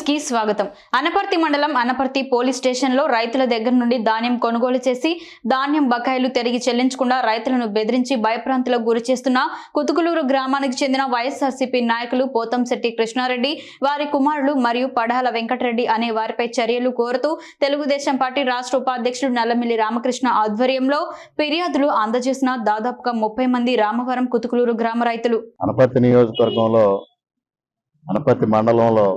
కి స్వాగతం. అనపర్తి మండలం అనపర్తి పోలీస్ స్టేషన్ లో రైతుల దగ్గర నుండి ధాన్యం కొనుగోలు చేసి ధాన్యం బకాయిలు తిరిగి చెల్లించకుండా రైతులను బెదిరించి భయప్రాంతులకు గురి చేస్తున్న కుతుకులూరు గ్రామానికి చెందిన వైఎస్ఆర్సీపీ నాయకులు పోతంశెట్టి కృష్ణారెడ్డి, వారి కుమారులు మరియు పడాల వెంకటరెడ్డి అనే వారిపై చర్యలు కోరుతూ తెలుగుదేశం పార్టీ రాష్ట్ర ఉపాధ్యక్షుడు నల్లమిల్లి రామకృష్ణ ఆధ్వర్యంలో ఫిర్యాదులు అందజేసిన దాదాపుగా 30 మంది రామవరం కుతుకులూరు గ్రామ రైతులు. అనపర్తి నియోజకవర్గంలో అనపర్తి మండలంలో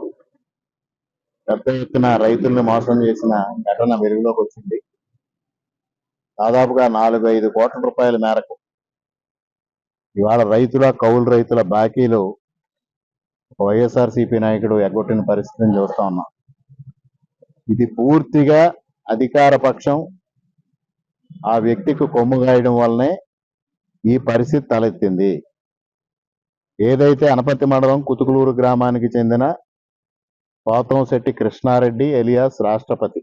పెద్ద ఎత్తున రైతుల్ని మోసం చేసిన ఘటన వెలుగులోకి వచ్చింది. దాదాపుగా 4-5 కోట్ల రూపాయల మేరకు ఇవాళ కౌలు రైతుల బాకీలు వైఎస్ఆర్సీపీ నాయకుడు ఎగ్గొట్టిన పరిస్థితిని చూస్తా ఉన్నాం. ఇది పూర్తిగా అధికార పక్షం ఆ వ్యక్తికి కొమ్ము గాయడం వల్లనే ఈ పరిస్థితి తలెత్తింది. ఏదైతే అనపర్తి మండలం కుతుకులూరు గ్రామానికి చెందిన పోతంశెట్టి కృష్ణారెడ్డి ఎలియాస్ రాష్ట్రపతి,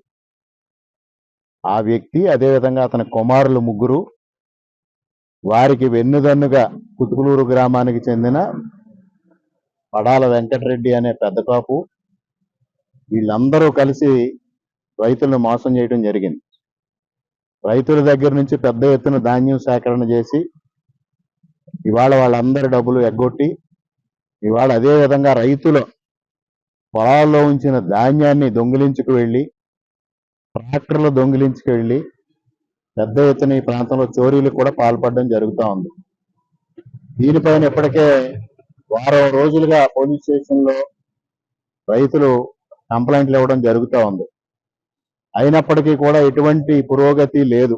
ఆ వ్యక్తి అదేవిధంగా అతని కుమారులు ముగ్గురు, వారికి వెన్నుదన్నుగా కుతుకులూరు గ్రామానికి చెందిన పడాల వెంకటరెడ్డి అనే పెద్ద కాపు, వీళ్ళందరూ కలిసి రైతులను మోసం చేయడం జరిగింది. రైతుల దగ్గర నుంచి పెద్ద ఎత్తున ధాన్యం సేకరణ చేసి ఇవాళ వాళ్ళందరి డబ్బులు ఎగ్గొట్టి ఇవాళ అదే విధంగా రైతుల పొలాల్లో ఉంచిన ధాన్యాన్ని దొంగిలించుకు వెళ్ళి ట్రాక్టర్లు దొంగిలించుకు వెళ్ళి పెద్ద ఎత్తున ఈ ప్రాంతంలో చోరీలకు కూడా పాల్పడడం జరుగుతూ ఉంది. దీనిపైన ఇప్పటికే వారం రోజులుగా పోలీస్ స్టేషన్లో రైతులు కంప్లైంట్లు ఇవ్వడం జరుగుతూ ఉంది. అయినప్పటికీ కూడా ఎటువంటి పురోగతి లేదు.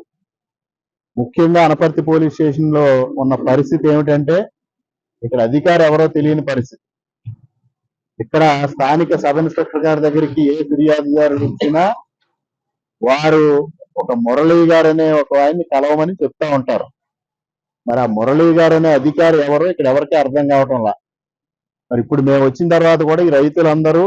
ముఖ్యంగా అనపర్తి పోలీస్ స్టేషన్ లో ఉన్న పరిస్థితి ఏమిటంటే ఇక్కడ అధికారి ఎవరో తెలియని పరిస్థితి. ఇక్కడ స్థానిక సబ్ ఇన్స్పెక్టర్ గారి దగ్గరికి ఏ ఫిర్యాదుదారులు ఇచ్చినా వారు ఒక మురళీ గారు అనే ఒక ఆయన్ని కలవమని చెప్తా ఉంటారు. మరి ఆ మురళీ గారు అనే అధికారి ఎవరో ఇక్కడ ఎవరికీ అర్థం కావటంలా. మరి ఇప్పుడు మేము వచ్చిన తర్వాత కూడా ఈ రైతులందరూ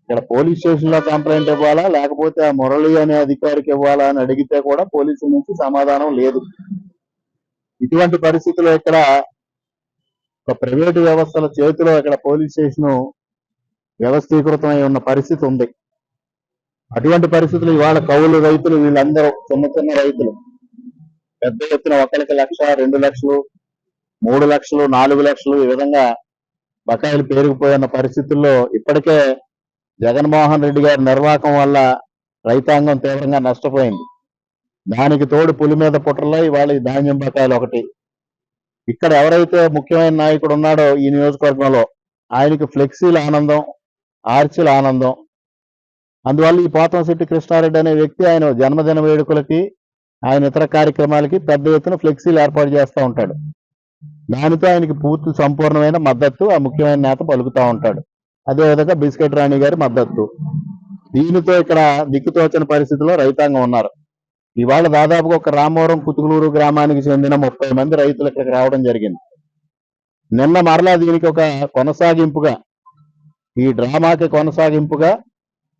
ఇక్కడ పోలీస్ స్టేషన్ లో కంప్లైంట్ ఇవ్వాలా లేకపోతే ఆ మురళి అనే అధికారికి ఇవ్వాలా అని అడిగితే కూడా పోలీసుల నుంచి సమాధానం లేదు. ఇటువంటి పరిస్థితుల్లో ఇక్కడ ఒక ప్రైవేటు వ్యవస్థల చేతిలో ఇక్కడ పోలీస్ స్టేషన్ వ్యవస్థీకృతమై ఉన్న పరిస్థితి ఉంది. అటువంటి పరిస్థితులు ఇవాళ కౌలు రైతులు వీళ్ళందరూ చిన్న రైతులు పెద్ద ఎత్తున 1 లక్ష, 2 లక్షలు, 3 లక్షలు, 4 లక్షలు ఈ విధంగా బకాయిలు పేరుకుపోయిన పరిస్థితుల్లో ఇప్పటికే జగన్మోహన్ రెడ్డి గారి నిర్వాహకం వల్ల రైతాంగం తీవ్రంగా నష్టపోయింది. దానికి తోడు పులి మీద పుట్టలో ఇవాళ ఈ ధాన్యం బకాయిలు ఒకటి. ఇక్కడ ఎవరైతే ముఖ్యమైన నాయకుడు ఉన్నాడో ఈ నియోజకవర్గంలో ఆయనకి ఫ్లెక్సీల ఆనందం, ఆర్చీల ఆనందం. అందువల్ల ఈ పోతంశెట్టి కృష్ణారెడ్డి అనే వ్యక్తి ఆయన జన్మదిన వేడుకలకి, ఆయన ఇతర కార్యక్రమాలకి పెద్ద ఎత్తున ఫ్లెక్సీలు ఏర్పాటు చేస్తూ ఉంటాడు. దానితో ఆయనకి పూర్తి సంపూర్ణమైన మద్దతు ఆ ముఖ్యమైన నేత పలుకుతూ ఉంటాడు. అదేవిధంగా బిస్కెట్ రాణి గారి మద్దతు. దీనితో ఇక్కడ దిక్కుతోచని పరిస్థితిలో రైతాంగం ఉన్నారు. ఇవాళ దాదాపుగా ఒక రామవరం కుతుకులూరు గ్రామానికి చెందిన 30 మంది రైతులు ఇక్కడికి రావడం జరిగింది. నిన్న మరలా దీనికి ఒక కొనసాగింపుగా, ఈ డ్రామాకి కొనసాగింపుగా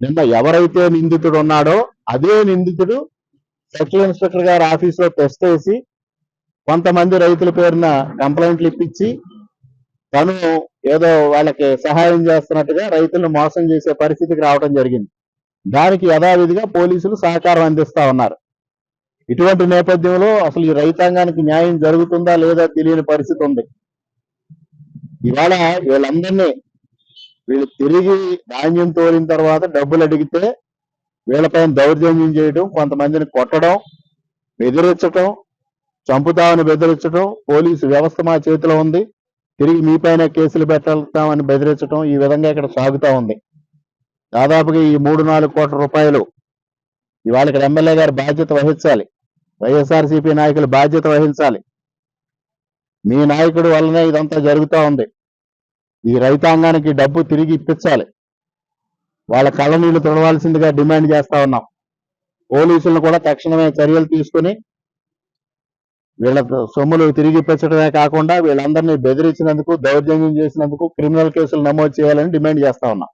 నిన్న ఎవరైతే నిందితుడు ఉన్నాడో అదే నిందితుడు సెక్షన్ ఇన్స్పెక్టర్ గారి ఆఫీసులో టెస్ట్ చేసి కొంతమంది రైతుల పేరున కంప్లైంట్లు ఇప్పించి తను ఏదో వాళ్ళకి సహాయం చేస్తున్నట్టుగా రైతులను మోసం చేసే పరిస్థితికి రావడం జరిగింది. దానికి యథావిధిగా పోలీసులు సహకారం అందిస్తా ఉన్నారు. ఇటువంటి నేపథ్యంలో అసలు ఈ రైతాంగానికి న్యాయం జరుగుతుందా లేదా తెలియని పరిస్థితి ఉంది. ఇవాళ వీళ్ళు తిరిగి ధాన్యం తోలిన తర్వాత డబ్బులు అడిగితే వీళ్ళపైన దౌర్జన్యం చేయడం, కొంతమందిని కొట్టడం, బెదిరించడం, చంపుతామని బెదిరించడం, పోలీసు వ్యవస్థ మా చేతిలో ఉంది, తిరిగి మీపైన కేసులు పెట్టామని బెదిరించడం, ఈ విధంగా ఇక్కడ సాగుతా ఉంది. దాదాపుగా ఈ 3-4 కోట్ల రూపాయలు ఇవాళ ఇక్కడ ఎమ్మెల్యే గారు బాధ్యత వహించాలి, వైఎస్ఆర్సీపీ నాయకులు బాధ్యత వహించాలి. మీ నాయకుడు వల్లనే ఇదంతా జరుగుతూ ఉంది. ఈ రైతాంగానికి డబ్బు తిరిగి ఇప్పించాలి. వాళ్ళ కళ్ళ నీళ్లు తుడవాల్సిందిగా డిమాండ్ చేస్తా ఉన్నాం. పోలీసులను కూడా తక్షణమే చర్యలు తీసుకుని వీళ్ళ సొమ్ములు తిరిగి ఇప్పించడమే కాకుండా వీళ్ళందరినీ బెదిరించినందుకు, దౌర్జన్యం చేసినందుకు క్రిమినల్ కేసులు నమోదు చేయాలని డిమాండ్ చేస్తా ఉన్నాం.